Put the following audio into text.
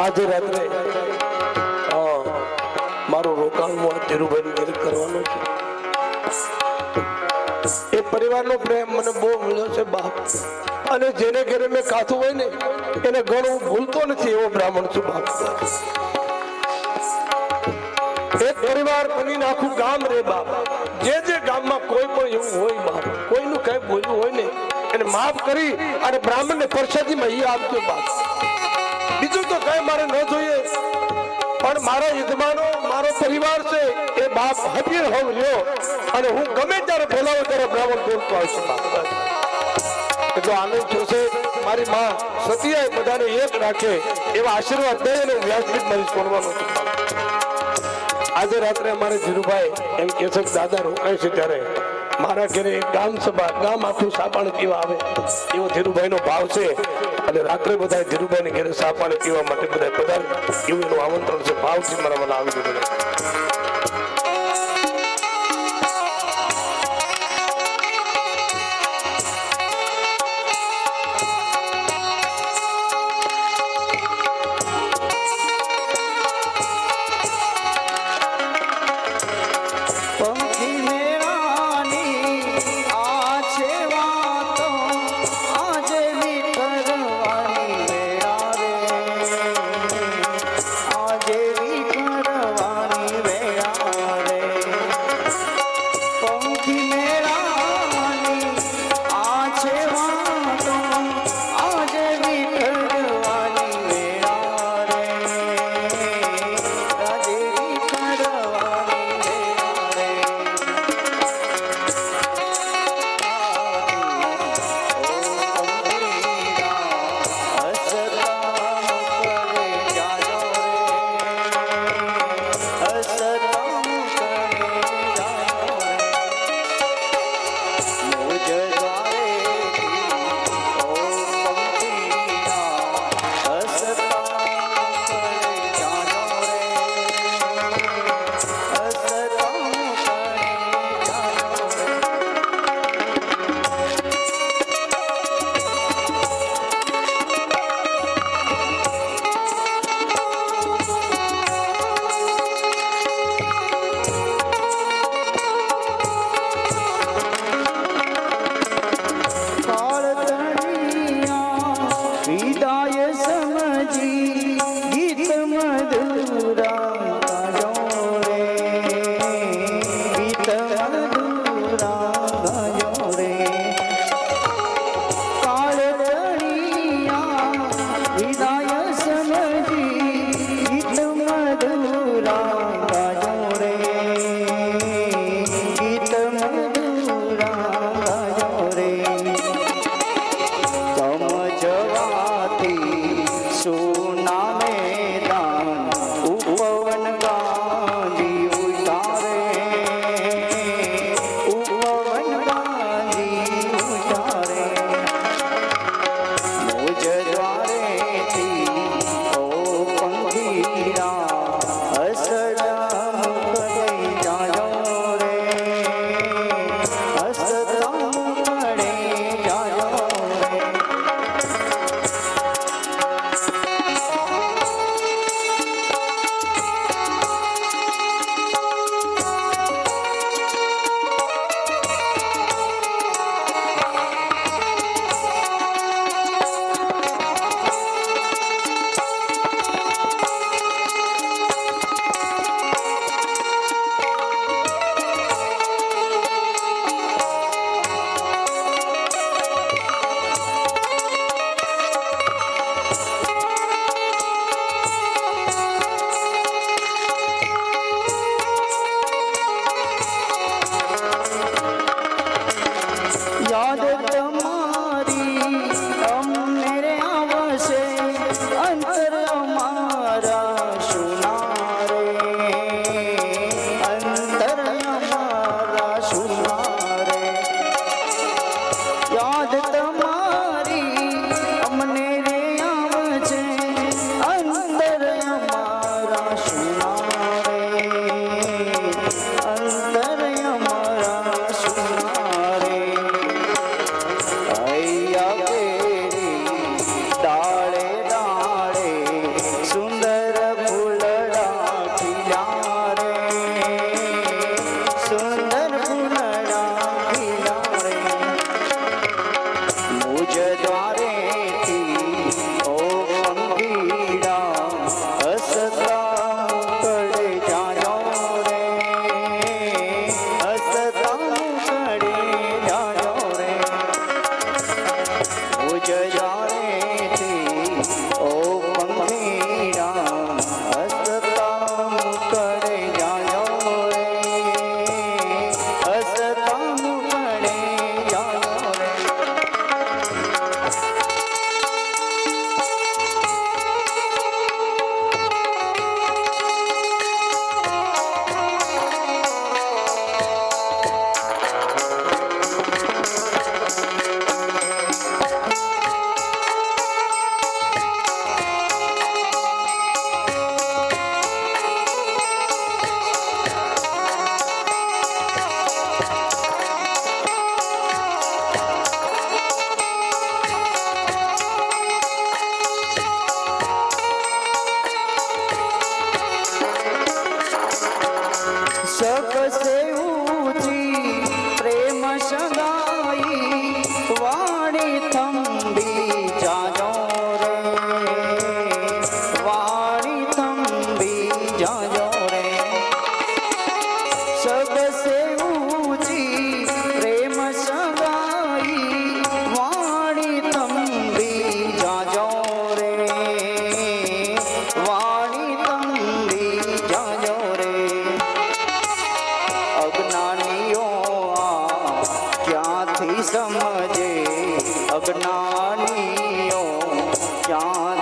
આજે રાત્રે મારું રોકાણ હું ધીરુભાઈ ઘરે કરવાનું છે. એ પરિવારનો પ્રેમ મને બહુ મળ્યો છે બાપ, અને જેને ઘરે મેં કાથું હોય ને એને ઘણું ભૂલતો નથી એવો બ્રાહ્મણ છું બાપ. એક પરિવાર બનીને આખું ગામ રે બાપ. જે ગામમાં કોઈ પણ એવું હોય બાપ, કોઈનું કઈ બોલ્યું હોય ને એને માફ કરી અને બ્રાહ્મણને પ્રસાદીમાં એ આપજો બાપ. બીજું તો કઈ મારે ન જોઈએ, પણ મારા યજમાનો મારો પરિવાર છે એ બાપ હજીર હોવ લ્યો, અને હું ગમે ત્યારે બોલાવું ત્યારે બ્રાહ્મણ બોલતો આવશે બાપ. એટલો આનંદ થશે. મારી માં સતીએ બધાને એક રાખે એવા આશીર્વાદ દે અને વ્યાસપીઠ મારી છોડવાનો છું. આજે રાત્રે અમારે ધીરુભાઈ એમ કે છે દાદા રોકાય છે ત્યારે મારા ઘરે ગામ સભા, ગામ આખું સાપાણ પીવા આવે એવો ધીરુભાઈ નો ભાવ છે. અને રાત્રે બધા ધીરુભાઈ ને ઘરે સાપાણ પીવા માટે બધા પધારે એવું એનું આમંત્રણ છે. ભાવથી મારા મને આવી ગયું. આજે યાદ તમારી અમને રે આવશે અંતર અમારા સુના રે અંતર અમારા સુના રે યાદ તમારી અમને રે આવશે અંતર અમારા સુના રે અંતર અમારા સુના રે અહીંયા કેરી ડાળે ડાળે સુંદર ફૂલડા ખીલ્યા રે સુંદર ફૂલડા ખીલ્યા રે મુજ દ્વારેથી ઓ પંખીડા હસતા કડે જાયો રે હસતા કડે જાયો રે મુજ દ્વારેથી ઓ પંખીડા હસતા કડે જાયો રે હસતા કડે જાયો રે શકસે ઊંચી પ્રેમ સગાઈ વાણી થંભી જાજો રે વાણી થંભી જાજો રે શકસે ઊંચી પ્રેમ સગાઈ વાણી થંભી જાજો રે વાણી થંભી જાજો રે અજ્ઞાનીઓ આ ક્યાંથી સમજે અજ્ઞાનીઓ ક્યાં